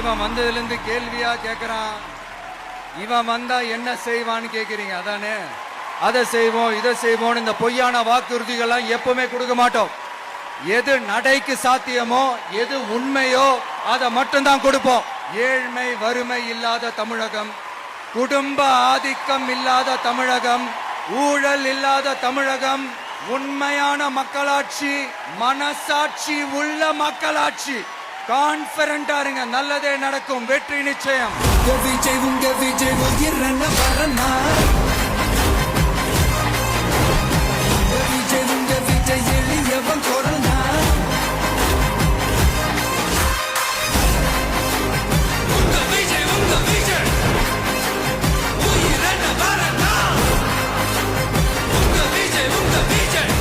இவன் வந்ததுல இருந்து கேள்வியா கேக்குறான். இவன் வந்தா என்ன செய்வான்னு கேக்குறீங்க அதானே? அதை செய்வோம் இதை செய்வோம் இந்த பொய்யான வாக்குறுதிகள்லாம் எப்பவுமே கொடுக்க மாட்டோம். எது நடைக்கு சாத்தியமோ எது உண்மையோ அதை மட்டும்தான் கொடுப்போம். ஏழ்மை வறுமை இல்லாத தமிழகம், குடும்ப ஆதிக்கம் இல்லாத தமிழகம், ஊழல் இல்லாத தமிழகம், உண்மையான மக்களாட்சி, மனசாட்சி உள்ள மக்களாட்சி. கான்பிடண்டா இருங்க, நல்லதே நடக்கும், வெற்றி நிச்சயம். உங்க விஜய் உயிரன வரனா, உங்க விஜய் எளியவன் கொரனா, உங்க விஜய் உயிரன வரனா, உங்க விஜய்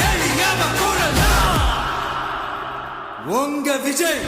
எளியவன் கொரனா, உங்க விஜய்